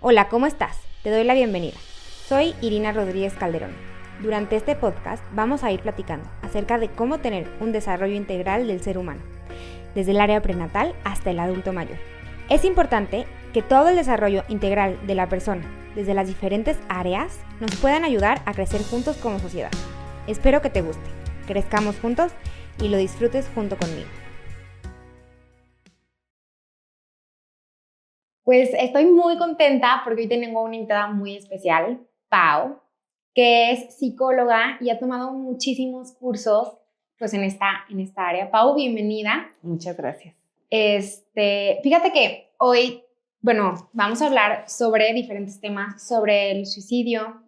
Hola, ¿cómo estás? Te doy la bienvenida. Soy Irina Rodríguez Calderón. Durante este podcast vamos a ir platicando acerca de cómo tener un desarrollo integral del ser humano, desde el área prenatal hasta el adulto mayor. Es importante que todo el desarrollo integral de la persona, desde las diferentes áreas, nos puedan ayudar a crecer juntos como sociedad. Espero que te guste, crezcamos juntos y lo disfrutes junto conmigo. Pues estoy muy contenta porque hoy tengo una invitada muy especial, Pau, que es psicóloga y ha tomado muchísimos cursos pues en esta área. Pau, bienvenida. Muchas gracias. Fíjate que hoy, vamos a hablar sobre diferentes temas, sobre el suicidio,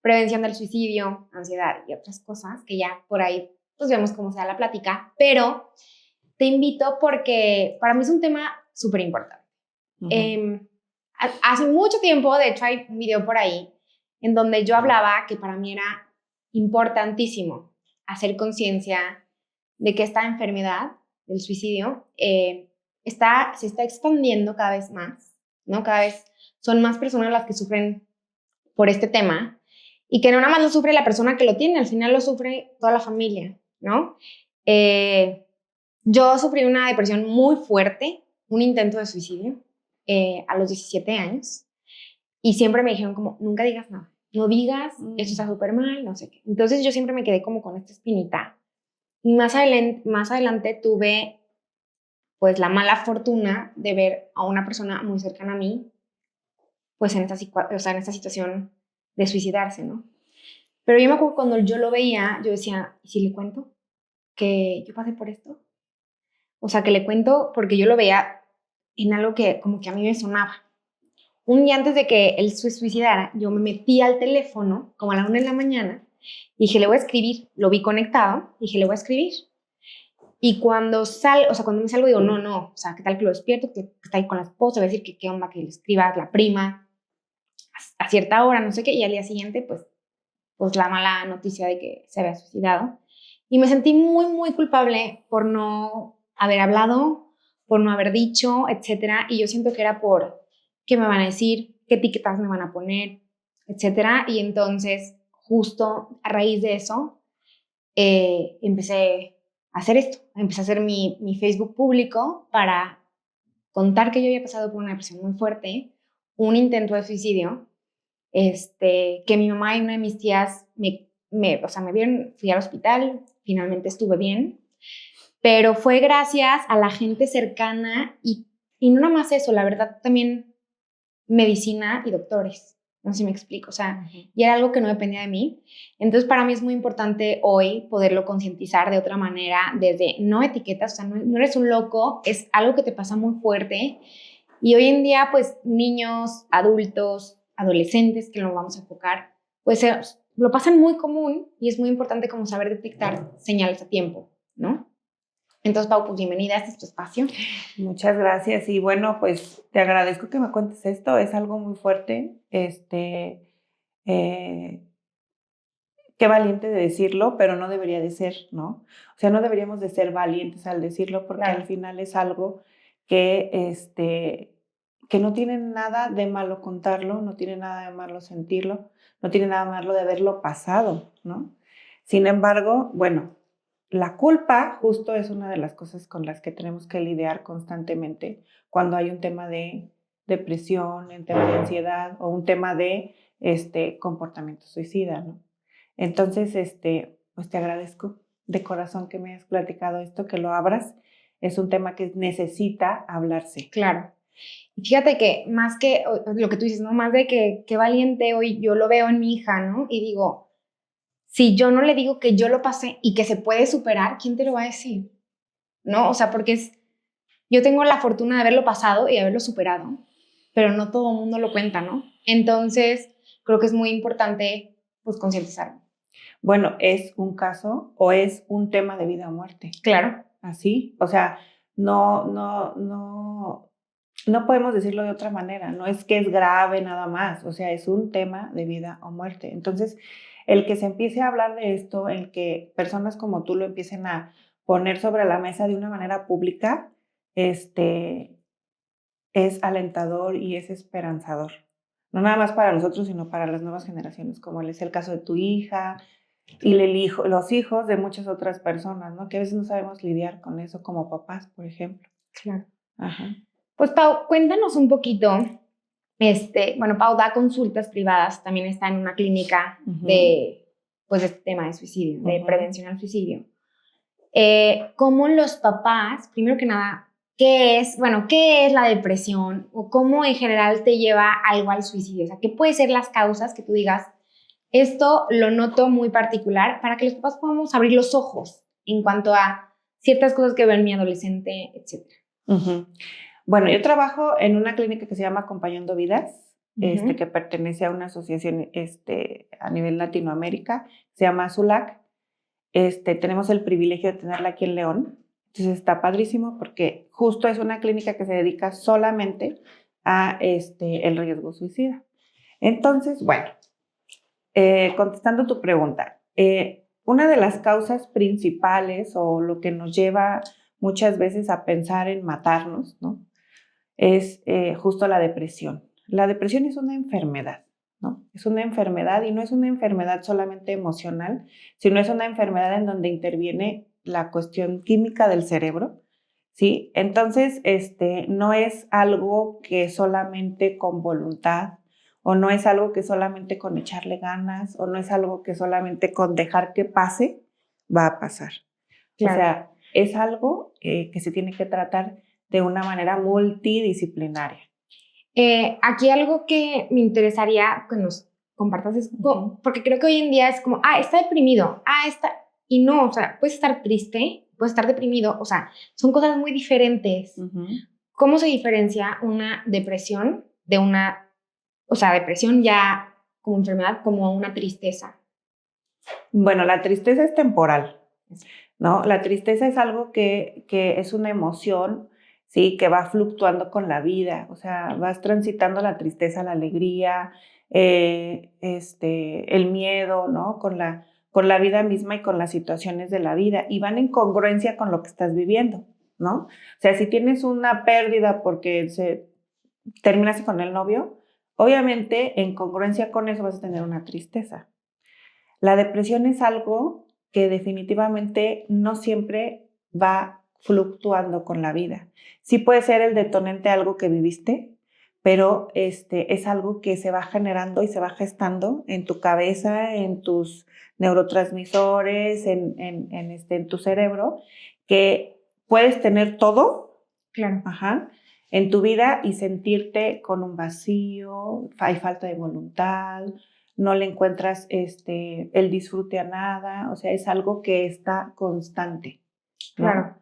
prevención del suicidio, ansiedad y otras cosas que ya por ahí pues vemos cómo se da la plática, pero te invito porque para mí es un tema súper importante. Hace mucho tiempo, de hecho hay un video por ahí en donde yo hablaba que para mí era importantísimo hacer conciencia de que esta enfermedad del suicidio se está expandiendo cada vez más, ¿no? Cada vez son más personas las que sufren por este tema y que no nada más lo sufre la persona que lo tiene, al final lo sufre toda la familia, ¿no? Yo sufrí una depresión muy fuerte, un intento de suicidio a los 17 años y siempre me dijeron como, nunca digas nada, no digas, esto está súper mal, no sé qué. Entonces yo siempre me quedé como con esta espinita y más adelante tuve pues la mala fortuna de ver a una persona muy cercana a mí pues en esta situación de suicidarse, ¿no? Pero yo me acuerdo cuando yo lo veía, yo decía, ¿y si le cuento que yo pasé por esto? O sea, que le cuento porque yo lo veía en algo que como que a mí me sonaba. Un día antes de que él se suicidara, yo me metí al teléfono, como a la 1 de la mañana, y dije, le voy a escribir. Lo vi conectado, dije, le voy a escribir. Y cuando me salgo, digo, no, o sea, ¿qué tal que lo despierto? Que está ahí con la esposa, voy a decir que qué onda que le escriba a la prima a cierta hora, no sé qué, y al día siguiente, pues la mala noticia de que se había suicidado. Y me sentí muy, muy culpable por no haber hablado, por no haber dicho, etcétera. Y yo siento que era por qué me van a decir, qué etiquetas me van a poner, etcétera. Y entonces, justo a raíz de eso, empecé a hacer esto. Empecé a hacer mi Facebook público para contar que yo había pasado por una depresión muy fuerte, un intento de suicidio, que mi mamá y una de mis tías me vieron, fui al hospital, finalmente estuve bien, pero fue gracias a la gente cercana y no nada más eso, la verdad también medicina y doctores, no sé si me explico, o sea, y era algo que no dependía de mí. Entonces para mí es muy importante hoy poderlo concientizar de otra manera, desde no etiquetas, o sea, no eres un loco, es algo que te pasa muy fuerte. Y hoy en día, pues, niños, adultos, adolescentes, que lo vamos a enfocar, pues lo pasan muy común y es muy importante como saber detectar señales a tiempo, ¿no? Entonces, Pau, pues bienvenida, este es tu espacio. Muchas gracias y bueno, pues te agradezco que me cuentes esto, es algo muy fuerte, qué valiente de decirlo, pero no debería de ser, ¿no? O sea, no deberíamos de ser valientes al decirlo porque Claro. al final es algo que no tiene nada de malo contarlo, no tiene nada de malo sentirlo, no tiene nada de malo de haberlo pasado, ¿no? Sin embargo, bueno, la culpa justo es una de las cosas con las que tenemos que lidiar constantemente cuando hay un tema de depresión, un tema de ansiedad o un tema de comportamiento suicida, ¿no? Entonces, pues te agradezco de corazón que me hayas platicado esto, que lo abras. Es un tema que necesita hablarse. Claro. Y fíjate que más que lo que tú dices, ¿no? Más de que qué valiente hoy yo lo veo en mi hija, ¿no? Y digo, si yo no le digo que yo lo pasé y que se puede superar, ¿quién te lo va a decir? ¿No? O sea, porque yo tengo la fortuna de haberlo pasado y haberlo superado, pero no todo el mundo lo cuenta, ¿no? Entonces, creo que es muy importante, pues, concientizarme. Bueno, ¿es un caso o es un tema de vida o muerte? Claro. Así, o sea, no podemos decirlo de otra manera, no es que es grave nada más, o sea, es un tema de vida o muerte. Entonces, el que se empiece a hablar de esto, el que personas como tú lo empiecen a poner sobre la mesa de una manera pública, es alentador y es esperanzador. no nada más para nosotros, sino para las nuevas generaciones, como es el caso de tu hija y los hijos de muchas otras personas, ¿no? Que a veces no sabemos lidiar con eso como papás, por ejemplo. Claro. Ajá. Pues Pau, cuéntanos un poquito. Bueno, Pau da consultas privadas, también está en una clínica de, pues, de este tema de suicidio, de prevención al suicidio. ¿Cómo los papás, primero que nada, qué es la depresión o cómo en general te lleva algo al suicidio? O sea, ¿qué pueden ser las causas que tú digas, esto lo noto muy particular, para que los papás podamos abrir los ojos en cuanto a ciertas cosas que veo en mi adolescente, etcétera? Bueno, yo trabajo en una clínica que se llama Acompañando Vidas, que pertenece a una asociación a nivel Latinoamérica, se llama SULAC. Tenemos el privilegio de tenerla aquí en León, entonces está padrísimo porque justo es una clínica que se dedica solamente a el riesgo suicida. Entonces, bueno, contestando tu pregunta, una de las causas principales o lo que nos lleva muchas veces a pensar en matarnos, ¿no? Es justo la depresión. La depresión es una enfermedad, ¿no? Es una enfermedad y no es una enfermedad solamente emocional, sino es una enfermedad en donde interviene la cuestión química del cerebro, ¿sí? Entonces, no es algo que solamente con voluntad, o no es algo que solamente con echarle ganas, o no es algo que solamente con dejar que pase, va a pasar. Claro. O sea, es algo que se tiene que tratar de una manera multidisciplinaria. Aquí algo que me interesaría que nos compartas es, porque creo que hoy en día es como, está deprimido, está, y no, o sea, puedes estar triste, puedes estar deprimido, o sea, son cosas muy diferentes. ¿Cómo se diferencia una depresión de una, o sea, depresión ya como enfermedad, como una tristeza? Bueno, la tristeza es temporal, ¿no? La tristeza es algo que es una emoción, ¿sí? Que va fluctuando con la vida, o sea, vas transitando la tristeza, la alegría, el miedo, ¿no? Con la vida misma y con las situaciones de la vida, y van en congruencia con lo que estás viviendo, ¿no? O sea, si tienes una pérdida porque terminaste con el novio, obviamente en congruencia con eso vas a tener una tristeza. La depresión es algo que definitivamente no siempre va fluctuando con la vida. Sí puede ser el detonante algo que viviste, pero es algo que se va generando y se va gestando en tu cabeza, en tus neurotransmisores, en tu cerebro, que puedes tener todo, claro, en tu vida y sentirte con un vacío, hay falta de voluntad, no le encuentras el disfrute a nada, o sea, es algo que está constante, ¿no? Claro.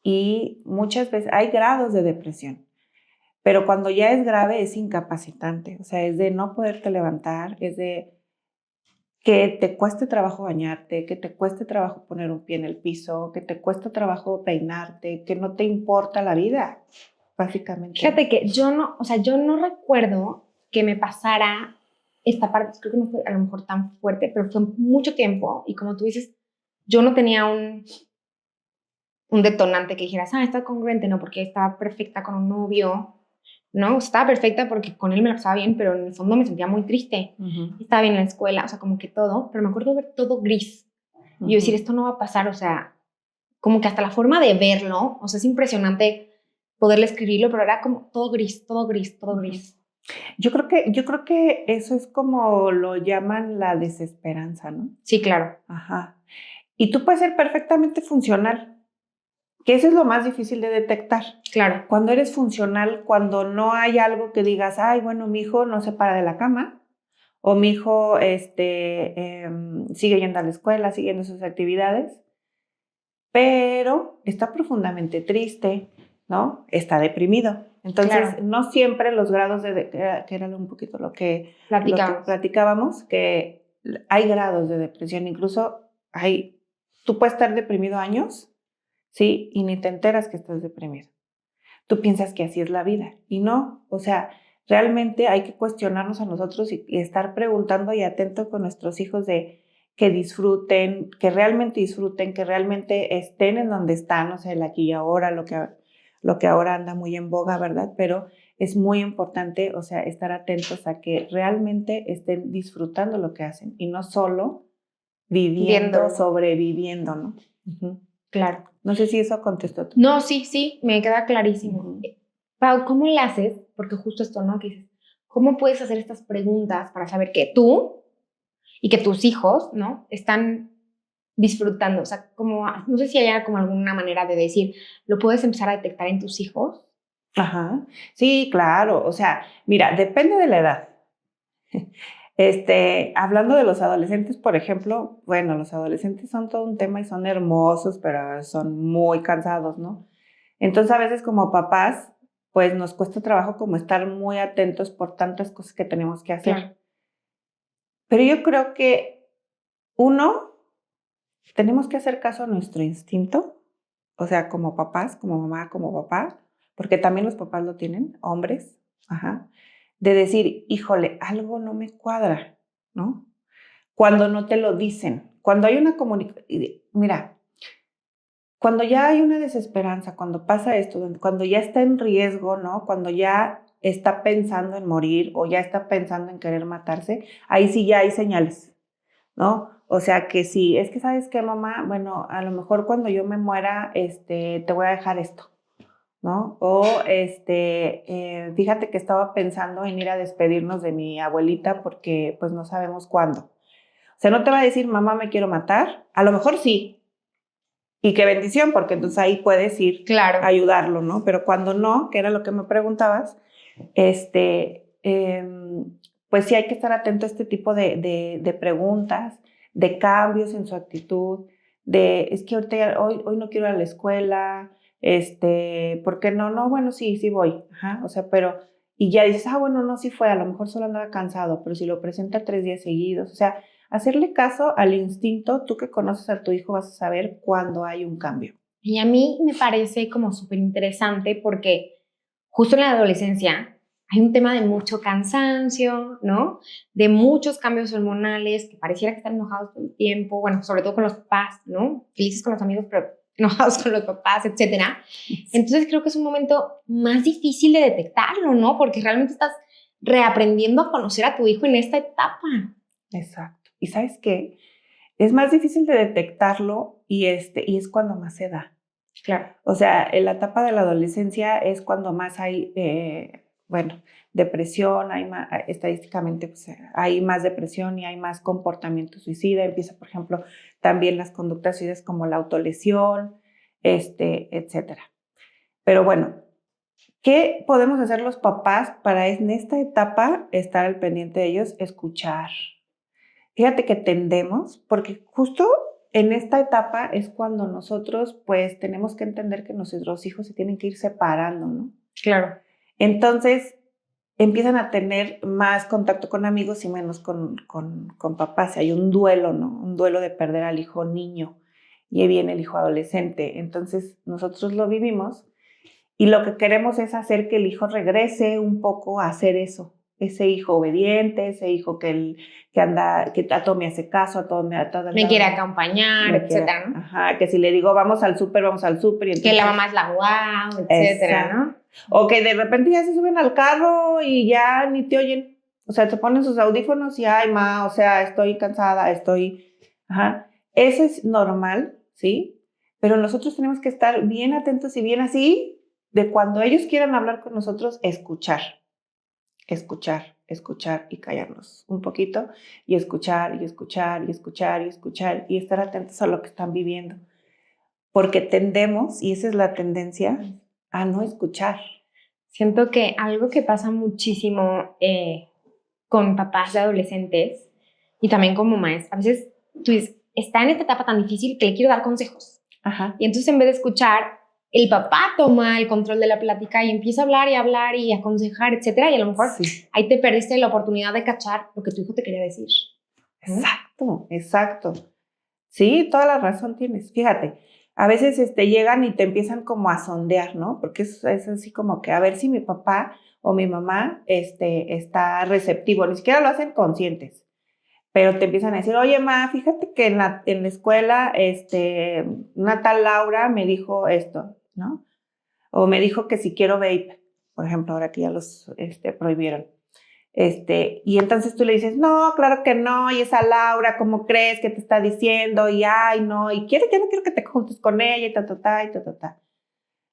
Y muchas veces hay grados de depresión, pero cuando ya es grave es incapacitante, o sea, es de no poderte levantar, es de que te cueste trabajo bañarte, que te cueste trabajo poner un pie en el piso, que te cueste trabajo peinarte, que no te importa la vida, básicamente. Fíjate que yo no recuerdo que me pasara esta parte, creo que no fue a lo mejor tan fuerte, pero fue mucho tiempo, y como tú dices, yo no tenía un detonante que dijeras, está congruente, no, porque estaba perfecta con un novio, ¿no? Estaba perfecta porque con él me lo pasaba bien, pero en el fondo me sentía muy triste. Estaba bien en la escuela, o sea, como que todo, pero me acuerdo de ver todo gris. Y yo decir, esto no va a pasar, o sea, como que hasta la forma de verlo, o sea, es impresionante poderle escribirlo, pero era como todo gris, todo gris, todo gris. Yo creo que eso es como lo llaman la desesperanza, ¿no? Sí, claro. Ajá. Y tú puedes ser perfectamente funcional, que eso es lo más difícil de detectar. Claro. Cuando eres funcional, cuando no hay algo que digas, bueno, mi hijo no se para de la cama, o mi hijo sigue yendo a la escuela, siguiendo sus actividades, pero está profundamente triste, ¿no? Está deprimido. Entonces, claro, no siempre los grados que era un poquito lo que platicábamos, que hay grados de depresión, incluso tú puedes estar deprimido años, ¿sí? Y ni te enteras que estás deprimido. Tú piensas que así es la vida, y no, o sea, realmente hay que cuestionarnos a nosotros y estar preguntando y atento con nuestros hijos de que disfruten, que realmente estén en donde están, o sea, el aquí y ahora, lo que lo que ahora anda muy en boga, ¿verdad? Pero es muy importante, o sea, estar atentos a que realmente estén disfrutando lo que hacen y no solo viviendo, Viéndolo. sobreviviendo, ¿no? Uh-huh. Claro. No sé si eso contestó tú. No, sí, me queda clarísimo. Uh-huh. Pau, ¿cómo le haces? Porque justo esto, ¿no? Que dices, ¿cómo puedes hacer estas preguntas para saber que tú y que tus hijos, ¿no? Están disfrutando. O sea, como, no sé si haya como alguna manera de decir, lo puedes empezar a detectar en tus hijos. Ajá. Sí, claro. O sea, mira, depende de la edad. Hablando de los adolescentes, por ejemplo, bueno, los adolescentes son todo un tema y son hermosos, pero son muy cansados, ¿no? Entonces, a veces como papás, pues nos cuesta trabajo como estar muy atentos por tantas cosas que tenemos que hacer. Claro. Pero yo creo que uno, tenemos que hacer caso a nuestro instinto, o sea, como papás, como mamá, como papá, porque también los papás lo tienen, hombres, ajá, de decir, híjole, algo no me cuadra, ¿no? Cuando no te lo dicen, cuando hay una comunicación, mira, cuando ya hay una desesperanza, cuando pasa esto, cuando ya está en riesgo, ¿no? Cuando ya está pensando en morir o ya está pensando en querer matarse, ahí sí ya hay señales, ¿no? O sea que sí, es que sabes qué, mamá, bueno, a lo mejor cuando yo me muera, te voy a dejar esto, ¿no? O fíjate que estaba pensando en ir a despedirnos de mi abuelita porque pues no sabemos cuándo. O sea, no te va a decir, mamá, me quiero matar. A lo mejor sí. Y qué bendición, porque entonces ahí puedes ir Claro. a ayudarlo, ¿no? Pero cuando no, que era lo que me preguntabas, pues sí hay que estar atento a este tipo de preguntas, de cambios en su actitud, es que ahorita hoy no quiero ir a la escuela, ¿por qué no? No, bueno, sí voy, ajá, o sea, pero, y ya dices, bueno, no, sí fue, a lo mejor solo andaba cansado, pero si lo presenta 3 días seguidos, o sea, hacerle caso al instinto, tú que conoces a tu hijo vas a saber cuándo hay un cambio. Y a mí me parece como súper interesante porque justo en la adolescencia hay un tema de mucho cansancio, ¿no? De muchos cambios hormonales que pareciera que están enojados todo el tiempo, bueno, sobre todo con los papás, ¿no? Felices con los amigos, pero enojados con los papás, etcétera. Entonces creo que es un momento más difícil de detectarlo, ¿no? Porque realmente estás reaprendiendo a conocer a tu hijo en esta etapa. Exacto. ¿Y sabes qué? Es más difícil de detectarlo y es cuando más se da. Claro. O sea, en la etapa de la adolescencia es cuando más hay, depresión, hay más, estadísticamente pues, hay más depresión y hay más comportamiento suicida. Empieza, por ejemplo, también las conductas suicidas como la autolesión, etcétera. Pero bueno, ¿qué podemos hacer los papás para en esta etapa estar al pendiente de ellos? Escuchar. Fíjate que tendemos, porque justo en esta etapa es cuando nosotros pues tenemos que entender que nuestros hijos se tienen que ir separando, ¿no? Claro. Entonces empiezan a tener más contacto con amigos y menos con papás. Hay un duelo, ¿no? Un duelo de perder al hijo niño y ahí viene el hijo adolescente. Entonces nosotros lo vivimos y lo que queremos es hacer que el hijo regrese un poco a hacer eso. Ese hijo obediente, ese hijo que a todo me hace caso, a todo me Me quiere acompañar, etcétera, ¿no? Ajá, que si le digo vamos al súper. Y entonces, que la mamá es la guau, etcétera, ¿no? O que de repente ya se suben al carro y ya ni te oyen. O sea, se ponen sus audífonos y, ay, ma, o sea, estoy cansada, Ajá. Eso es normal, ¿sí? Pero nosotros tenemos que estar bien atentos y bien así de cuando ellos quieran hablar con nosotros, escuchar y callarnos un poquito y escuchar y estar atentos a lo que están viviendo. Porque tendemos, y esa es la tendencia, a no escuchar. Siento que algo que pasa muchísimo con papás de adolescentes y también con mamás, a veces tú dices, está en esta etapa tan difícil que le quiero dar consejos. Ajá. Y entonces en vez de escuchar, el papá toma el control de la plática y empieza a hablar y aconsejar, etcétera, y a lo mejor ahí te perdiste la oportunidad de cachar lo que tu hijo te quería decir. Exacto. Sí, toda la razón tienes. Fíjate, a veces llegan y te empiezan como a sondear, ¿no? Porque es así como que a ver si mi papá o mi mamá está receptivo. Ni siquiera lo hacen conscientes. Pero te empiezan a decir, oye, ma, fíjate que en la escuela, una tal Laura me dijo esto, ¿no? O me dijo que si quiero vape, por ejemplo, ahora que ya los prohibieron. Y entonces tú le dices, no, claro que no, y esa Laura, ¿cómo crees que te está diciendo? Y ay, no, y yo no quiero que te juntes con ella, y ta,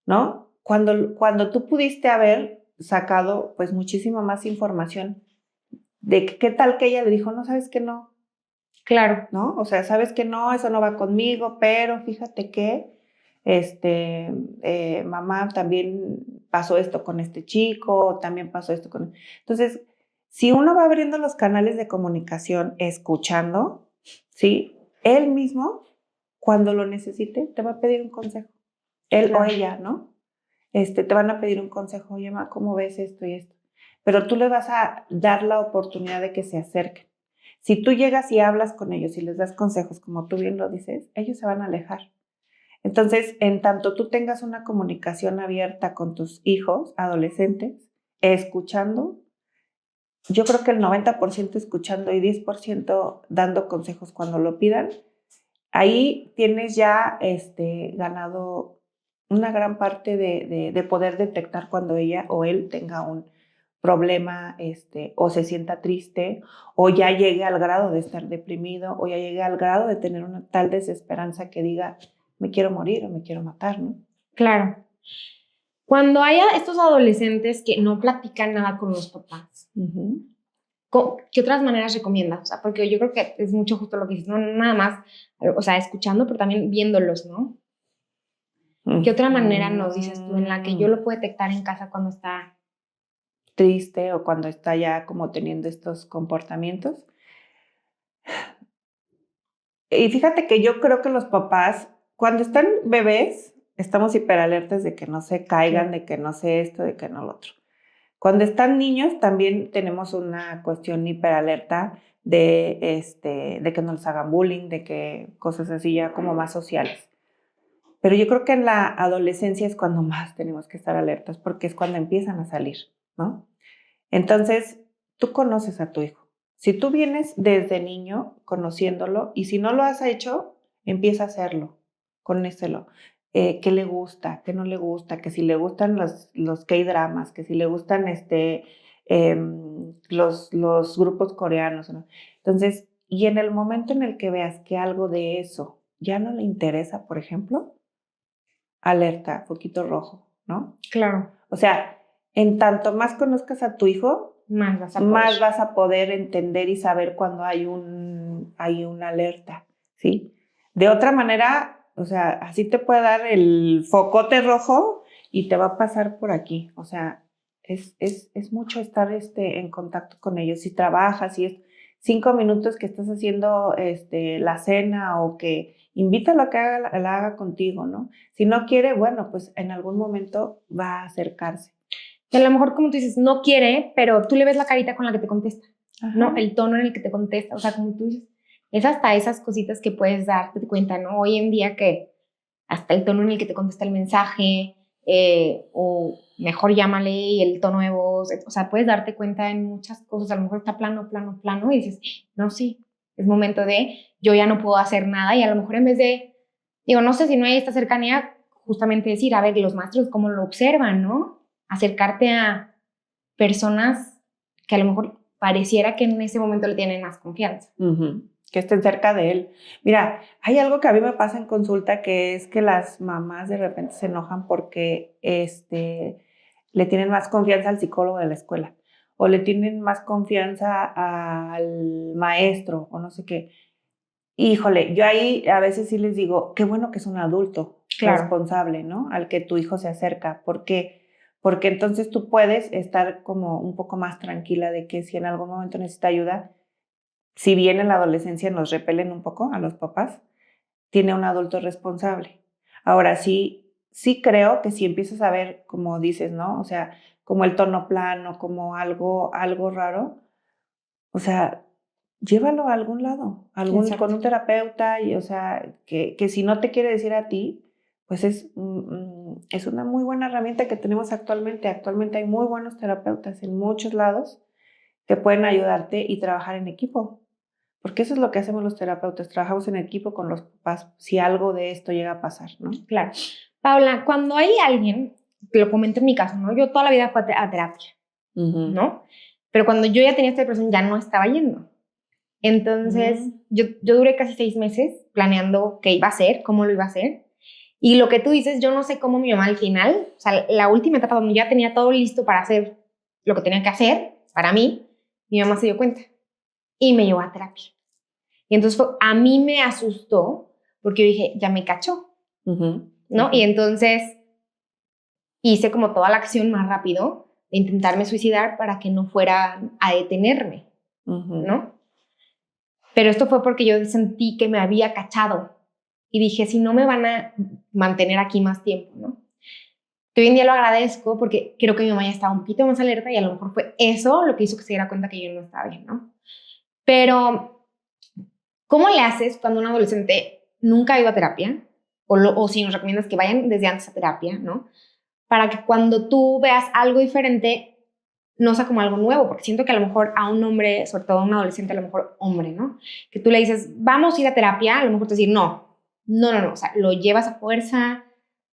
¿no? Cuando tú pudiste haber sacado, pues, muchísima más información de qué tal que ella le dijo, no, sabes que no, Claro. ¿no? O sea, sabes que no, eso no va conmigo, pero fíjate que, mamá, también pasó esto con este chico, también pasó esto con... Entonces, si uno va abriendo los canales de comunicación, escuchando, ¿sí? Él mismo, cuando lo necesite, te va a pedir un consejo. Él Claro. o ella, ¿no? Te van a pedir un consejo, oye, ma, ¿cómo ves esto y esto? Pero tú le vas a dar la oportunidad de que se acerquen. Si tú llegas y hablas con ellos y les das consejos, como tú bien lo dices, ellos se van a alejar. Entonces, en tanto tú tengas una comunicación abierta con tus hijos, adolescentes, escuchando, yo creo que el 90% escuchando y 10% dando consejos cuando lo pidan, ahí tienes ya ganado una gran parte de poder detectar cuando ella o él tenga un problema o se sienta triste o ya llegue al grado de estar deprimido o ya llegue al grado de tener una tal desesperanza que diga, me quiero morir o me quiero matar, ¿no? Claro. Cuando haya estos adolescentes que no platican nada con los papás, ¿qué otras maneras recomiendas? O sea, porque yo creo que es mucho justo lo que dices, no nada más, o sea, escuchando, pero también viéndolos, ¿no? ¿Qué otra manera nos dices tú en la que yo lo puedo detectar en casa cuando está triste o cuando está ya como teniendo estos comportamientos? Y fíjate que yo creo que los papás, cuando están bebés, estamos hiperalertas de que no se caigan, de que no sé esto, de que no lo otro. Cuando están niños, también tenemos una cuestión hiperalerta de que no les hagan bullying, de que cosas así ya como más sociales. Pero yo creo que en la adolescencia es cuando más tenemos que estar alertas, porque es cuando empiezan a salir, ¿no? Entonces, tú conoces a tu hijo. Si tú vienes desde niño conociéndolo y si no lo has hecho, empieza a hacerlo, conócelo. ¿Qué le gusta? ¿Qué no le gusta? Que si le gustan los K-dramas, que si le gustan los grupos coreanos, ¿no? Entonces, y en el momento en el que veas que algo de eso ya no le interesa, por ejemplo, alerta, foquito rojo, ¿no? claro, O sea, en tanto más conozcas a tu hijo, más vas a poder entender y saber cuando hay una alerta, ¿sí? De otra manera, o sea, así te puede dar el focote rojo y te va a pasar por aquí. O sea, es mucho estar en contacto con ellos. Si trabajas, si es 5 minutos que estás haciendo la cena o que invítalo a que la haga contigo, ¿no? Si no quiere, bueno, pues en algún momento va a acercarse. que a lo mejor, como tú dices, no quiere, pero tú le ves la carita con la que te contesta, Ajá. ¿no? El tono en el que te contesta, o sea, como tú dices, es hasta esas cositas que puedes darte cuenta, ¿no? Hoy en día que hasta el tono en el que te contesta el mensaje, o mejor llámale y el tono de voz, o sea, puedes darte cuenta en muchas cosas, a lo mejor está plano, y dices, no, sí, es momento de, yo ya no puedo hacer nada y a lo mejor en vez de, digo, no sé si no hay esta cercanía, justamente decir, a ver, los maestros cómo lo observan, ¿no? Acercarte a personas que a lo mejor pareciera que en ese momento le tienen más confianza. Que estén cerca de él. Mira, hay algo que a mí me pasa en consulta que es que las mamás de repente se enojan porque le tienen más confianza al psicólogo de la escuela o le tienen más confianza al maestro o no sé qué. Híjole, yo ahí a veces sí les digo, qué bueno que es un adulto responsable, ¿no? Al que tu hijo se acerca. ¿Por qué? Porque entonces tú puedes estar como un poco más tranquila de que si en algún momento necesita ayuda, si bien en la adolescencia nos repelen un poco a los papás, tiene un adulto responsable. Ahora sí creo que si empiezas a ver, como dices, ¿no? O sea, como el tono plano, como algo raro, o sea, llévalo a algún lado, con un terapeuta, y, o sea, que si no te quiere decir a ti, pues es una muy buena herramienta que tenemos actualmente. Actualmente hay muy buenos terapeutas en muchos lados que pueden ayudarte y trabajar en equipo. Porque eso es lo que hacemos los terapeutas, trabajamos en equipo con los papás si algo de esto llega a pasar, ¿no? Claro. Paula, cuando hay alguien lo comento en mi caso, ¿no? Yo toda la vida fui a terapia, ¿no? Pero cuando yo ya tenía esta depresión, ya no estaba yendo. Entonces, yo duré casi 6 meses planeando qué iba a hacer, cómo lo iba a hacer. Y lo que tú dices, yo no sé cómo mi mamá al final, o sea, la última etapa donde ya tenía todo listo para hacer lo que tenía que hacer, para mí, mi mamá se dio cuenta y me llevó a terapia. Y entonces a mí me asustó porque yo dije, ya me cachó, ¿no? Y entonces hice como toda la acción más rápido de intentarme suicidar para que no fuera a detenerme, ¿no? Pero esto fue porque yo sentí que me había cachado y dije, si no me van a mantener aquí más tiempo, ¿no? Que hoy en día lo agradezco porque creo que mi mamá ya estaba un poquito más alerta y a lo mejor fue eso lo que hizo que se diera cuenta que yo no estaba bien, ¿no? Pero, ¿cómo le haces cuando un adolescente nunca ha ido a terapia? O si nos recomiendas que vayan desde antes a terapia, ¿no? Para que cuando tú veas algo diferente, no sea como algo nuevo, porque siento que a lo mejor a un hombre, sobre todo a un adolescente, a lo mejor hombre, ¿no? Que tú le dices, vamos a ir a terapia, a lo mejor te decir, no, o sea, lo llevas a fuerza,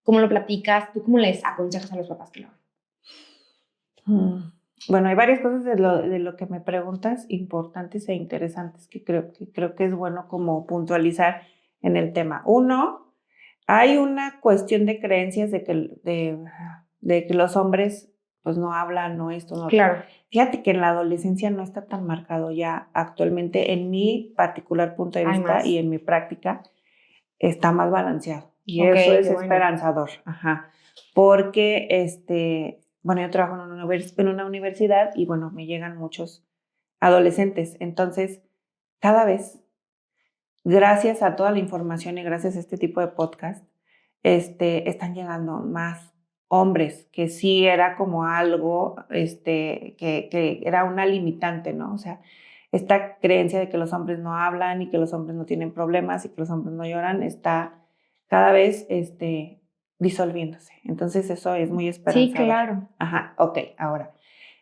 ¿cómo lo platicas? ¿Tú cómo les aconsejas a los papás que lo hagan? Bueno, hay varias cosas de lo que me preguntas importantes e interesantes que creo que es bueno como puntualizar en el tema. Uno, hay una cuestión de creencias de que los hombres pues no hablan, no esto, no. Claro. Fíjate que en la adolescencia no está tan marcado ya actualmente, en mi particular punto de vista y en mi práctica, está más balanceado. Y eso es esperanzador. Ajá. Porque, bueno, yo trabajo en una universidad y, bueno, me llegan muchos adolescentes. Entonces, cada vez, gracias a toda la información y gracias a este tipo de podcast, están llegando más hombres, que sí era como algo, que era una limitante, ¿no? O sea, esta creencia de que los hombres no hablan y que los hombres no tienen problemas y que los hombres no lloran está cada vez, disolviéndose. Entonces eso es muy esperanzador. Sí, claro. Ajá, ok, ahora,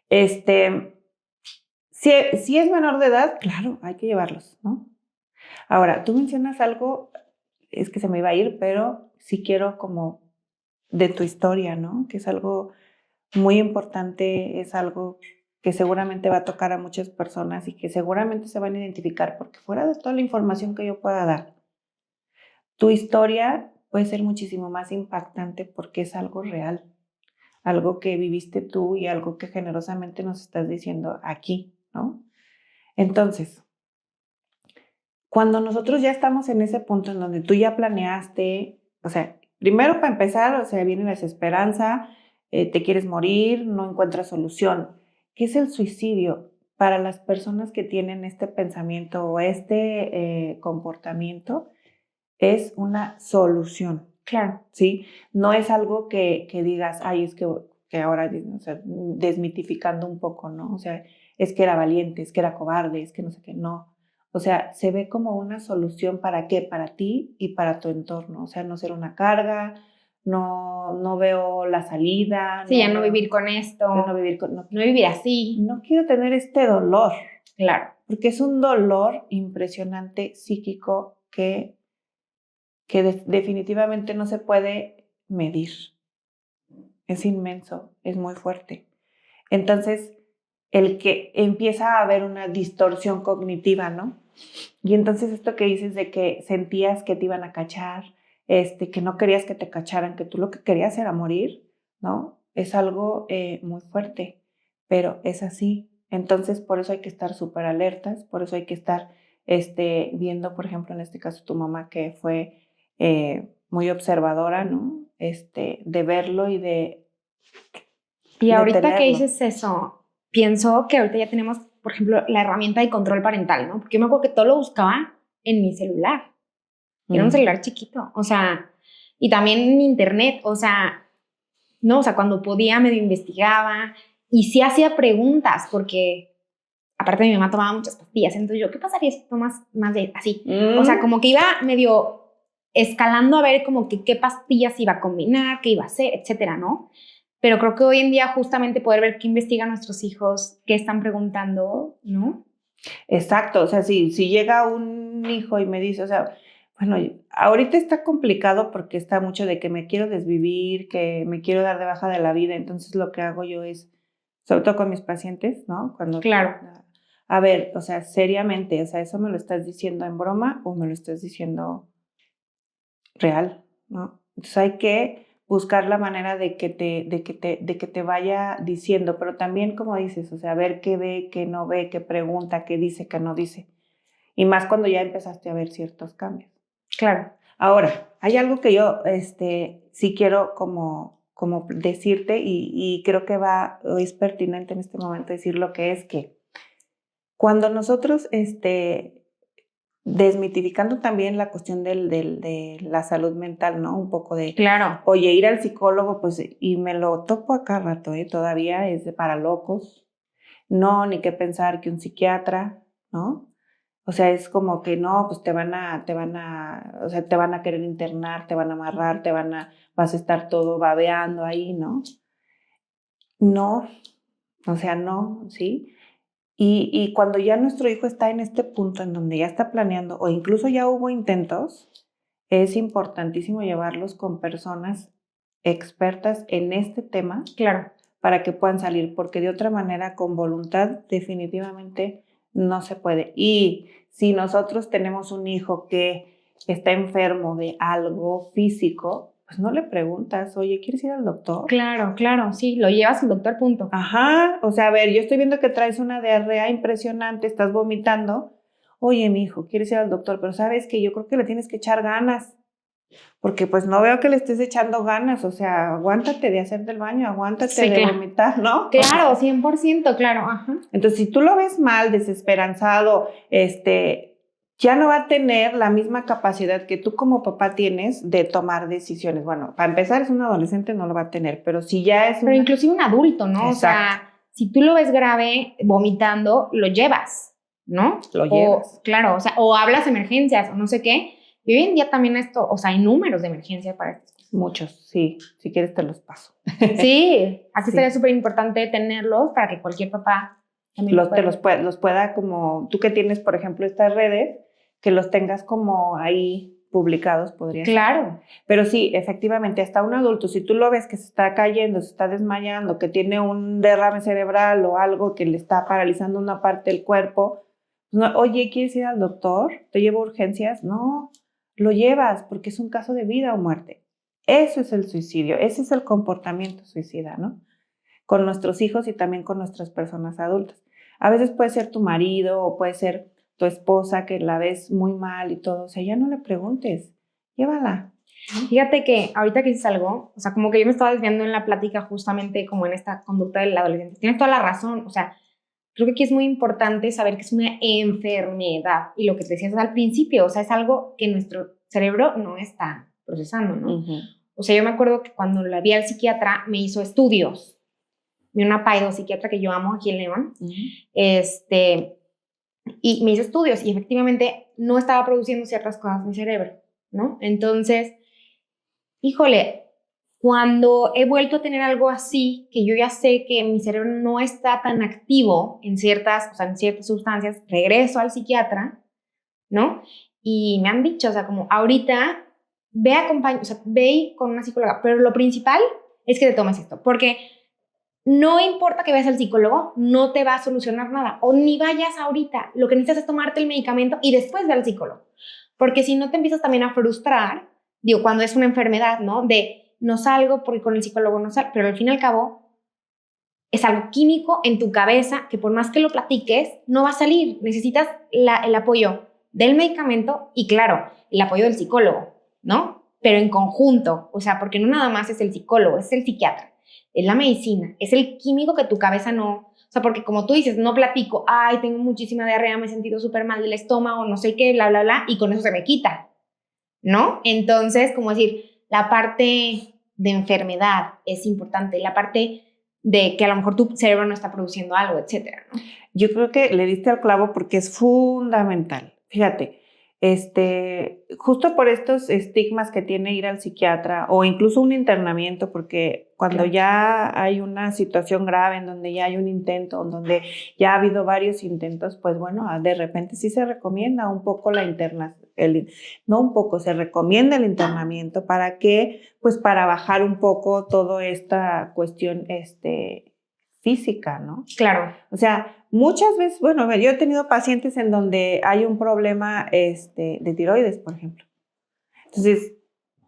si es menor de edad, claro, hay que llevarlos, ¿no? Ahora, tú mencionas algo, es que se me iba a ir, pero sí quiero como de tu historia, ¿no? Que es algo muy importante, es algo que seguramente va a tocar a muchas personas y que seguramente se van a identificar, porque fuera de toda la información que yo pueda dar, tu historia puede ser muchísimo más impactante porque es algo real, algo que viviste tú y algo que generosamente nos estás diciendo aquí, ¿no? Entonces, cuando nosotros ya estamos en ese punto en donde tú ya planeaste, o sea, primero para empezar, o sea, viene la desesperanza, te quieres morir, no encuentras solución. ¿Qué es el suicidio? Para las personas que tienen este pensamiento o este comportamiento, es una solución. Claro. ¿Sí? No es algo que digas, ay, es que ahora, o sea, desmitificando un poco, ¿no? O sea, es que era valiente, es que era cobarde, es que no sé qué, no. O sea, se ve como una solución para qué, para ti y para tu entorno. O sea, no ser una carga, no veo la salida. Sí, ya no vivir con esto. No vivir así. No quiero tener este dolor. Claro. Porque es un dolor impresionante psíquico que definitivamente no se puede medir. Es inmenso, es muy fuerte. Entonces, el que empieza a haber una distorsión cognitiva, ¿no? Y entonces esto que dices de que sentías que te iban a cachar, que no querías que te cacharan, que tú lo que querías era morir, ¿no? Es algo muy fuerte, pero es así. Entonces, por eso hay que estar súper alertas, por eso hay que estar viendo, por ejemplo, en este caso tu mamá que fue muy observadora, ¿no? De verlo y de Y ahorita tenerlo. que dices eso, pienso que ahorita ya tenemos, por ejemplo, la herramienta de control parental, ¿no? Porque yo me acuerdo que todo lo buscaba en mi celular. Era un celular chiquito, o sea, y también en internet, o sea, no, o sea, cuando podía medio investigaba y sí hacía preguntas, porque aparte mi mamá tomaba muchas pastillas, entonces yo, ¿qué pasaría si tomas más de así? O sea, como que iba medio escalando a ver como que qué pastillas iba a combinar, qué iba a hacer, etcétera, ¿no? Pero creo que hoy en día justamente poder ver qué investigan nuestros hijos, qué están preguntando, ¿no? Exacto, o sea, si llega un hijo y me dice, o sea, Bueno, ahorita está complicado porque está mucho de que me quiero desvivir, que me quiero dar de baja de la vida. Entonces lo que hago yo es, sobre todo con mis pacientes, ¿no? Claro. A ver, o sea, seriamente, o sea, ¿eso me lo estás diciendo en broma o me lo estás diciendo real, ¿no? Entonces hay que buscar la manera de que te vaya diciendo, pero también, como dices, o sea, ver qué ve, qué no ve, qué pregunta, qué dice, qué no dice. Y más cuando ya empezaste a ver ciertos cambios. Claro. Ahora, hay algo que yo sí quiero como decirte y creo que es pertinente en este momento decir lo que es que cuando nosotros, desmitificando también la cuestión de la salud mental, ¿no? Un poco de, Claro. oye, ir al psicólogo, pues, y me lo topo acá rato, todavía es para locos. No, ni qué pensar que un psiquiatra, ¿no? O sea, es como que no, pues o sea, te van a querer internar, te van a amarrar, vas a estar todo babeando ahí, ¿no? No, o sea, no, ¿sí? Y cuando ya nuestro hijo está en este punto en donde ya está planeando o incluso ya hubo intentos, es importantísimo llevarlos con personas expertas en este tema. Claro. Para que puedan salir, porque de otra manera, con voluntad, definitivamente no se puede. Y si nosotros tenemos un hijo que está enfermo de algo físico, pues no le preguntas, oye, ¿quieres ir al doctor? Claro, claro, sí, lo llevas al doctor, punto. Ajá, o sea, a ver, yo estoy viendo que traes una diarrea impresionante, estás vomitando. Oye, mi hijo, ¿quieres ir al doctor? Pero sabes que yo creo que le tienes que echar ganas. Porque pues no veo que le estés echando ganas, o sea, aguántate de hacer del baño, aguántate Sí, de claro. vomitar, ¿no? Claro, 100%, claro, ajá. Entonces, si tú lo ves mal, desesperanzado, ya no va a tener la misma capacidad que tú como papá tienes de tomar decisiones. Bueno, para empezar, es un adolescente, no lo va a tener, pero si ya es Pero inclusive un adulto, ¿no? Exacto. O sea, si tú lo ves grave, vomitando, lo llevas, ¿no? Lo llevas. Claro, o sea, o hablas de emergencias o no sé qué. Y hoy en día también esto, o sea, hay números de emergencia para estas cosas. Muchos, sí. Si quieres te los paso. Sí, aquí Sí. sería súper importante tenerlos para que cualquier papá también los pueda como, tú que tienes, por ejemplo, estas redes, que los tengas como ahí publicados, podría ser. Claro. Pero sí, efectivamente, hasta un adulto, si tú lo ves que se está cayendo, se está desmayando, que tiene un derrame cerebral o algo que le está paralizando una parte del cuerpo, no, oye, ¿quieres ir al doctor? ¿Te llevo a urgencias? No, lo llevas porque es un caso de vida o muerte. Eso es el suicidio, ese es el comportamiento suicida, ¿no? Con nuestros hijos y también con nuestras personas adultas. A veces puede ser tu marido o puede ser tu esposa que la ves muy mal y todo, o sea, ya no le preguntes, llévala. Fíjate que ahorita que dices algo, o sea, como que yo me estaba desviando en la plática justamente como en esta conducta del adolescente. Tienes toda la razón, o sea, creo que aquí es muy importante saber que es una enfermedad y lo que te decías al principio, o sea, es algo que nuestro cerebro no está procesando, ¿no? Uh-huh. O sea, yo me acuerdo que cuando la vi al psiquiatra me hizo estudios, vi una psiquiatra que yo amo aquí en León, y me hizo estudios y efectivamente no estaba produciendo ciertas cosas en mi cerebro, ¿no? Entonces, híjole, cuando he vuelto a tener algo así, que yo ya sé que mi cerebro no está tan activo en ciertas sustancias, regreso al psiquiatra, ¿no? Y me han dicho, o sea, como ahorita ve con una psicóloga, pero lo principal es que te tomes esto, porque no importa que vayas al psicólogo, no te va a solucionar nada, o ni vayas ahorita, lo que necesitas es tomarte el medicamento y después ve al psicólogo, porque si no te empiezas también a frustrar, digo, cuando es una enfermedad, ¿no? De no salgo porque con el psicólogo no salgo, pero al fin y al cabo es algo químico en tu cabeza que por más que lo platiques, no va a salir. Necesitas el apoyo del medicamento y, claro, el apoyo del psicólogo, ¿no? Pero en conjunto, o sea, porque no nada más es el psicólogo, es el psiquiatra, es la medicina, es el químico que tu cabeza no... O sea, porque como tú dices, no platico, ay, tengo muchísima diarrea, me he sentido súper mal del estómago, no sé qué, bla, bla, bla, y con eso se me quita, ¿no? Entonces, como decir, la parte de enfermedad es importante, la parte de que a lo mejor tu cerebro no está produciendo algo, etcétera, ¿no? Yo creo que le diste al clavo porque es fundamental. Fíjate, justo por estos estigmas que tiene ir al psiquiatra o incluso un internamiento, porque cuando ya hay una situación grave en donde ya hay un intento, en donde ya ha habido varios intentos, pues bueno, de repente sí se recomienda un poco la se recomienda el internamiento para que, pues para bajar un poco toda esta cuestión física, ¿no? Claro. O sea, muchas veces, bueno, yo he tenido pacientes en donde hay un problema de tiroides, por ejemplo. Entonces,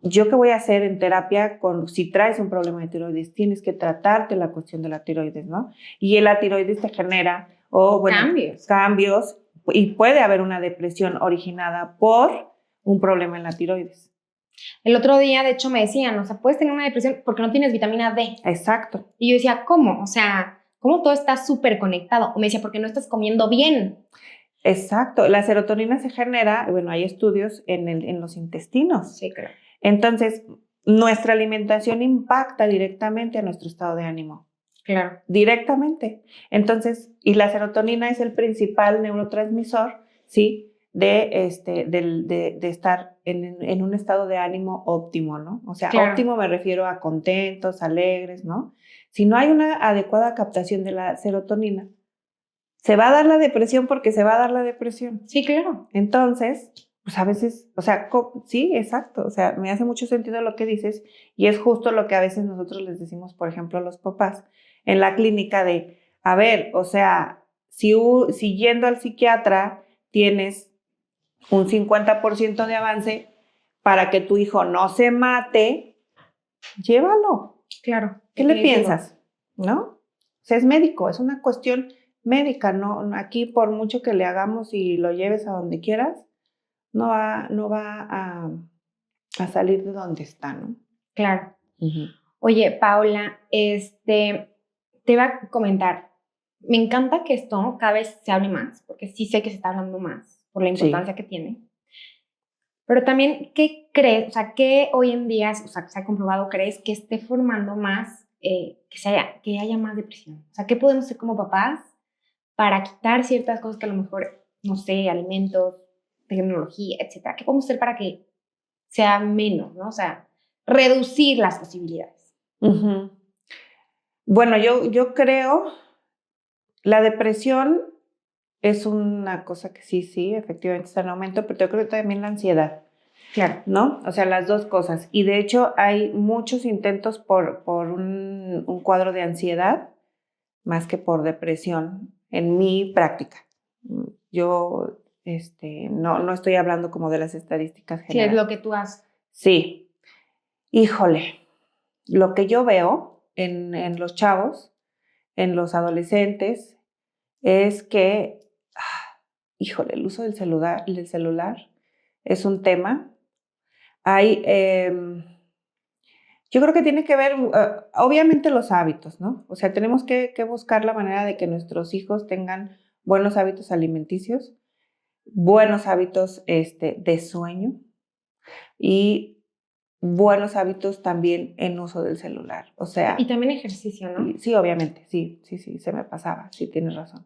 ¿yo qué voy a hacer en terapia si traes un problema de tiroides? Tienes que tratarte la cuestión de la tiroides, ¿no? Y la tiroides te genera cambios y puede haber una depresión originada por un problema en la tiroides. El otro día, de hecho, me decían, o sea, puedes tener una depresión porque no tienes vitamina D. Exacto. Y yo decía, ¿cómo? O sea, ¿cómo todo está súper conectado? O me decía, porque no estás comiendo bien. Exacto. La serotonina se genera, bueno, hay estudios en los intestinos. Sí, claro. Entonces, nuestra alimentación impacta directamente a nuestro estado de ánimo. Claro. Directamente. Entonces, y la serotonina es el principal neurotransmisor, ¿sí? De estar en un estado de ánimo óptimo, ¿no? O sea, claro. Óptimo me refiero a contentos, alegres, ¿no? Si no hay una adecuada captación de la serotonina, se va a dar la depresión porque se va a dar la depresión. Sí, claro. Entonces, pues a veces, o sea, sí, exacto, o sea, me hace mucho sentido lo que dices y es justo lo que a veces nosotros les decimos, por ejemplo, a los papás en la clínica a ver, o sea, si yendo al psiquiatra tienes un 50% de avance para que tu hijo no se mate, llévalo. Claro. ¿Qué le piensas? ¿No? O sea, es médico, es una cuestión médica, no, aquí por mucho que le hagamos y lo lleves a donde quieras, no va a salir de donde está, ¿no? Claro. Oye, Paula, te iba a comentar, me encanta que esto cada vez se hable más, porque sí sé que se está hablando más por la importancia que tiene. Pero también, ¿qué crees? O sea, ¿qué hoy en día, o sea, se ha comprobado, crees que esté formando más, que haya más depresión? O sea, ¿qué podemos hacer como papás para quitar ciertas cosas que a lo mejor, no sé, alimentos, tecnología, etcétera? ¿Qué podemos hacer para que sea menos, ¿no? O sea, reducir las posibilidades. Bueno, yo creo, la depresión es una cosa que sí, efectivamente está en aumento, pero yo creo que también la ansiedad. Claro. ¿No? O sea, las dos cosas. Y de hecho hay muchos intentos por un cuadro de ansiedad más que por depresión en mi práctica. Yo no estoy hablando como de las estadísticas generales. Sí, es lo que tú haces. Sí. Híjole, lo que yo veo en los chavos, en los adolescentes, es que, híjole, el uso del celular es un tema. Yo creo que tiene que ver, obviamente, los hábitos, ¿no? O sea, tenemos que buscar la manera de que nuestros hijos tengan buenos hábitos alimenticios, buenos hábitos de sueño y buenos hábitos también en uso del celular. O sea, y también ejercicio, ¿no? Sí, obviamente, sí, se me pasaba, sí, tienes razón.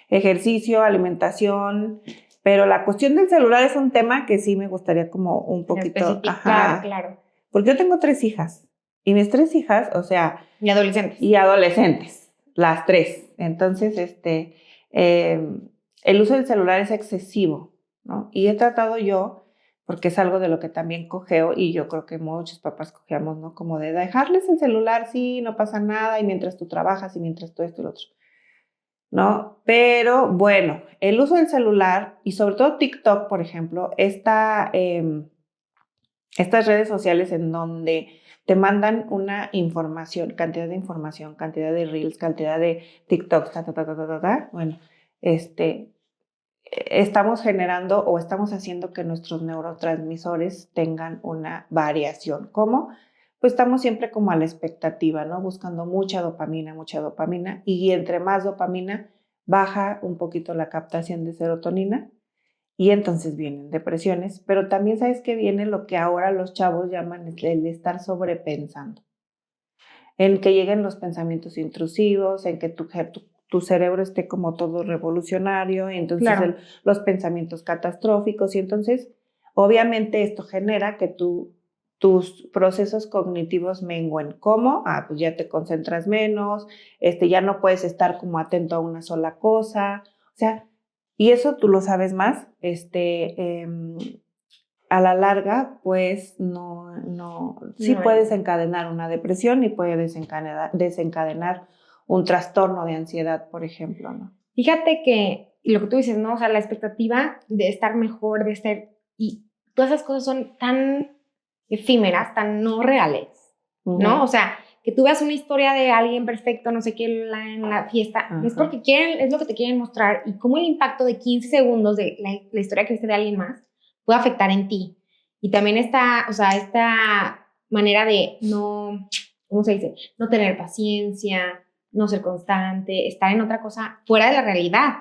Ejercicio, alimentación, pero la cuestión del celular es un tema que sí me gustaría como un poquito... Especificar, claro. Porque yo tengo 3 hijas y mis 3 hijas, o sea... Y adolescentes. Y adolescentes, las 3. Entonces, el uso del celular es excesivo, ¿no? Y he tratado yo, porque es algo de lo que también cojeo, y yo creo que muchos papás cojeamos, ¿no? Como de dejarles el celular, sí, no pasa nada, y mientras tú trabajas, y mientras tú esto y lo otro, ¿no? Pero, bueno, el uso del celular, y sobre todo TikTok, por ejemplo, estas redes sociales en donde te mandan una información, cantidad de reels, cantidad de TikToks, bueno, estamos generando o estamos haciendo que nuestros neurotransmisores tengan una variación. ¿Cómo? Pues estamos siempre como a la expectativa, ¿no? Buscando mucha dopamina, y entre más dopamina, baja un poquito la captación de serotonina y entonces vienen depresiones, pero también sabes que viene lo que ahora los chavos llaman el estar sobrepensando, en que lleguen los pensamientos intrusivos, en que tu cerebro esté como todo revolucionario, y entonces claro. Los pensamientos catastróficos, y entonces obviamente esto genera que tus procesos cognitivos mengüen. ¿Cómo? Pues ya te concentras menos, ya no puedes estar como atento a una sola cosa, o sea, y eso tú lo sabes más, a la larga, pues sí No, puede desencadenar una depresión y puede desencadenar un trastorno de ansiedad, por ejemplo, ¿no? Fíjate que lo que tú dices, ¿no? O sea, la expectativa de estar mejor, de ser, y todas esas cosas son tan efímeras, tan no reales, ¿no? O sea, que tú veas una historia de alguien perfecto, no sé qué, en la fiesta, es porque quieren, es lo que te quieren mostrar, y cómo el impacto de 15 segundos de la historia que viste de alguien más puede afectar en ti. Y también o sea, esta manera de no, ¿cómo se dice? No tener paciencia, no ser constante, estar en otra cosa fuera de la realidad,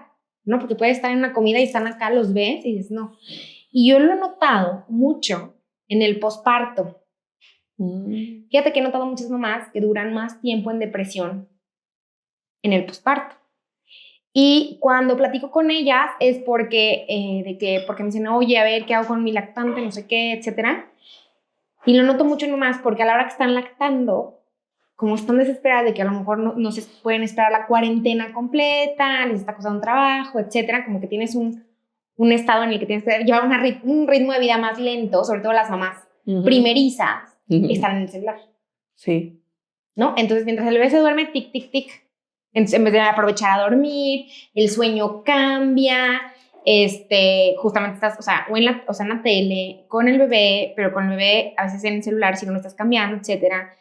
¿no? Porque puedes estar en una comida y están acá, los ves y dices, no. Y yo lo he notado mucho en el posparto. Fíjate que he notado muchas mamás que duran más tiempo en depresión en el posparto. Y cuando platico con ellas es porque me dicen, oye, a ver, ¿qué hago con mi lactante? No sé qué, etcétera. Y lo noto mucho nomás porque a la hora que están lactando, como están desesperadas de que a lo mejor no se pueden esperar la cuarentena completa, les está costando un trabajo, etcétera, como que tienes un estado en el que tienes que llevar un ritmo de vida más lento, sobre todo las mamás primerizas, están en el celular. Sí. ¿No? Entonces, mientras el bebé se duerme, tic, tic, tic. Entonces, en vez de aprovechar a dormir, el sueño cambia, justamente estás, o sea, en la tele, con el bebé, pero con el bebé a veces en el celular, si no lo estás cambiando, etcétera.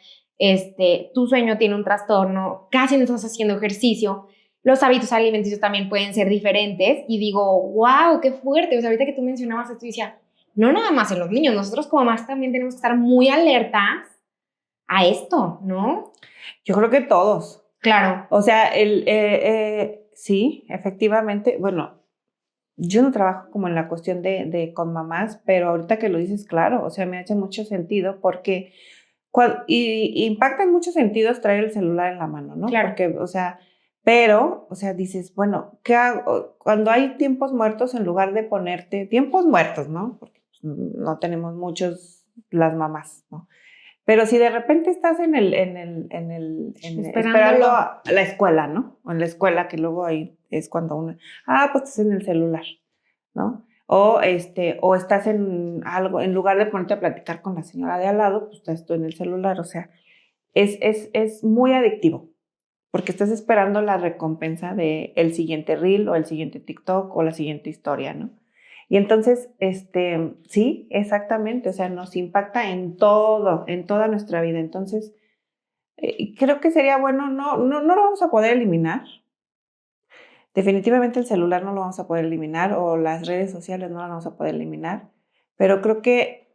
Tu sueño tiene un trastorno, casi no estás haciendo ejercicio, los hábitos alimenticios también pueden ser diferentes, y digo, wow, qué fuerte. O sea, ahorita que tú mencionabas esto, decía, no nada más en los niños, nosotros como mamás también tenemos que estar muy alertas a esto, ¿no? Yo creo que todos. Claro. O sea, sí, efectivamente, bueno, yo no trabajo como en la cuestión de con mamás, pero ahorita que lo dices, claro, o sea, me hace mucho sentido porque y impacta en muchos sentidos traer el celular en la mano, ¿no? Claro. Porque, o sea, pero, o sea, dices, bueno, ¿qué hago? Cuando hay tiempos muertos, en lugar de ponerte tiempos muertos, ¿no? Porque no tenemos muchos las mamás, ¿no? Pero si de repente estás esperando a la escuela, ¿no? O en la escuela, que luego ahí es cuando uno, pues estás en el celular, ¿no? O estás en algo, en lugar de ponerte a platicar con la señora de al lado, pues estás tú en el celular. O sea, es muy adictivo, porque estás esperando la recompensa de el siguiente reel o el siguiente TikTok o la siguiente historia, ¿no? Y entonces, sí, exactamente, o sea, nos impacta en todo, en toda nuestra vida. Entonces, creo que sería bueno, no lo vamos a poder eliminar. Definitivamente el celular no lo vamos a poder eliminar, o las redes sociales no las vamos a poder eliminar, pero creo que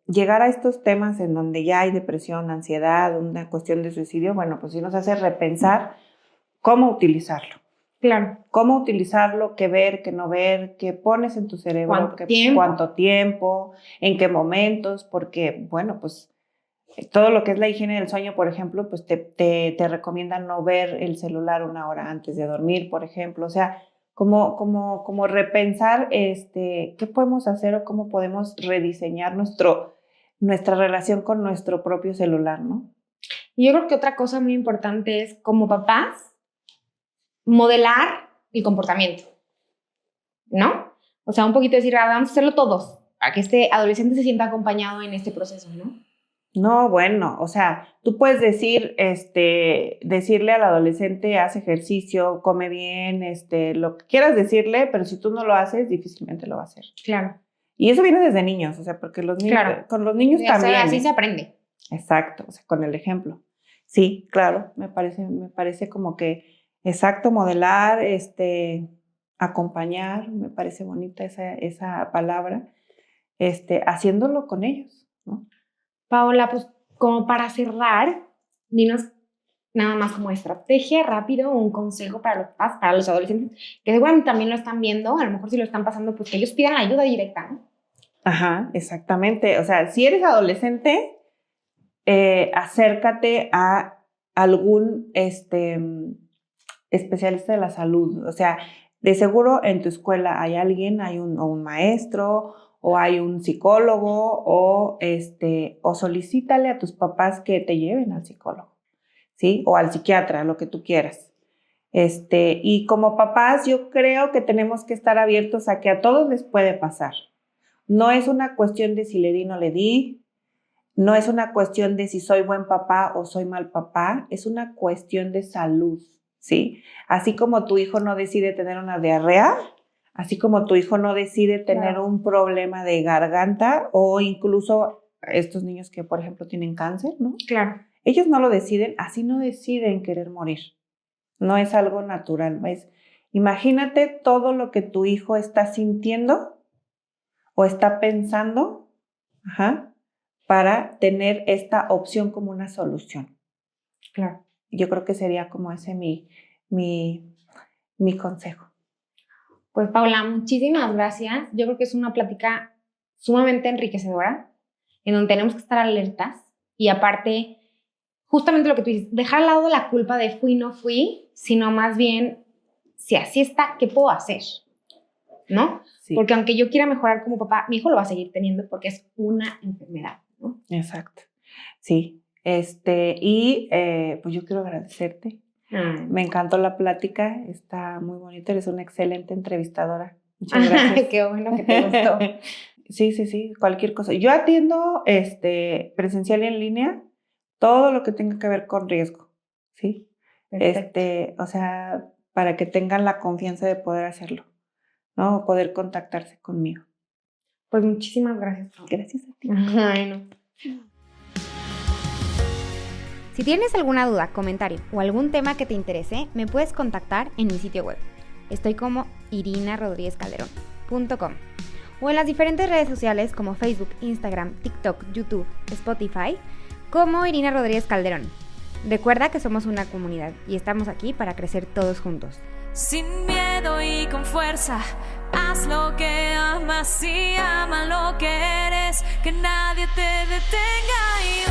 llegar a estos temas en donde ya hay depresión, ansiedad, una cuestión de suicidio, bueno, pues sí nos hace repensar cómo utilizarlo. Claro. Cómo utilizarlo, qué ver, qué no ver, qué pones en tu cerebro, cuánto tiempo, en qué momentos, porque, bueno, pues todo lo que es la higiene del sueño, por ejemplo, pues te recomiendan no ver el celular 1 hora antes de dormir, por ejemplo. O sea, como repensar qué podemos hacer o cómo podemos rediseñar nuestra relación con nuestro propio celular, ¿no? Y yo creo que otra cosa muy importante es, como papás, modelar el comportamiento, ¿no? O sea, un poquito decir, vamos a hacerlo todos, para que este adolescente se sienta acompañado en este proceso, ¿no? No, bueno, o sea, tú puedes decirle al adolescente, haz ejercicio, come bien, lo que quieras decirle, pero si tú no lo haces, difícilmente lo va a hacer. Claro. Y eso viene desde niños, o sea, porque los niños, claro. con los niños también. Así se aprende. Exacto, o sea, con el ejemplo. Sí, claro, me parece como que, exacto, modelar, acompañar, me parece bonita esa palabra, haciéndolo con ellos, ¿no? Paola, pues como para cerrar, dinos nada más como estrategia, rápido, un consejo para los papás, para los adolescentes, que seguramente también lo están viendo, a lo mejor si lo están pasando, pues que ellos pidan ayuda directa, ¿no? Ajá, exactamente. O sea, si eres adolescente, acércate a algún especialista de la salud. O sea, de seguro en tu escuela hay alguien, hay un maestro, o hay un psicólogo, o solicítale a tus papás que te lleven al psicólogo, ¿sí? O al psiquiatra, lo que tú quieras. Y como papás, yo creo que tenemos que estar abiertos a que a todos les puede pasar, No es una cuestión de si le di o no le di, no es una cuestión de si soy buen papá o soy mal papá, es una cuestión de salud, ¿sí? Así como tu hijo no decide tener una diarrea, así como tu hijo no decide tener un problema de garganta o incluso estos niños que, por ejemplo, tienen cáncer, ¿no? Claro. Ellos no lo deciden, así no deciden querer morir. No es algo natural. Imagínate todo lo que tu hijo está sintiendo o está pensando, para tener esta opción como una solución. Claro. Yo creo que sería como ese mi consejo. Pues Paula, muchísimas gracias. Yo creo que es una plática sumamente enriquecedora, en donde tenemos que estar alertas y aparte, justamente lo que tú dices, dejar al lado la culpa de fui, no fui, sino más bien, si así está, ¿qué puedo hacer? ¿No? Sí. Porque aunque yo quiera mejorar como papá, mi hijo lo va a seguir teniendo porque es una enfermedad, ¿no? Exacto. Sí. Pues yo quiero agradecerte. Me encantó la plática, está muy bonita, eres una excelente entrevistadora. Muchas gracias. Qué bueno que te gustó. Sí, cualquier cosa. Yo atiendo presencial y en línea todo lo que tenga que ver con riesgo, ¿sí? Perfecto. O sea, para que tengan la confianza de poder hacerlo, ¿no? O poder contactarse conmigo. Pues muchísimas gracias. Gracias a ti. Bueno. Si tienes alguna duda, comentario o algún tema que te interese, me puedes contactar en mi sitio web. Estoy como irinarodriguezcalderón.com o en las diferentes redes sociales como Facebook, Instagram, TikTok, YouTube, Spotify, como Irina Rodríguez Calderón. Recuerda que somos una comunidad y estamos aquí para crecer todos juntos. Sin miedo y con fuerza, haz lo que amas y ama lo que eres, que nadie te detenga y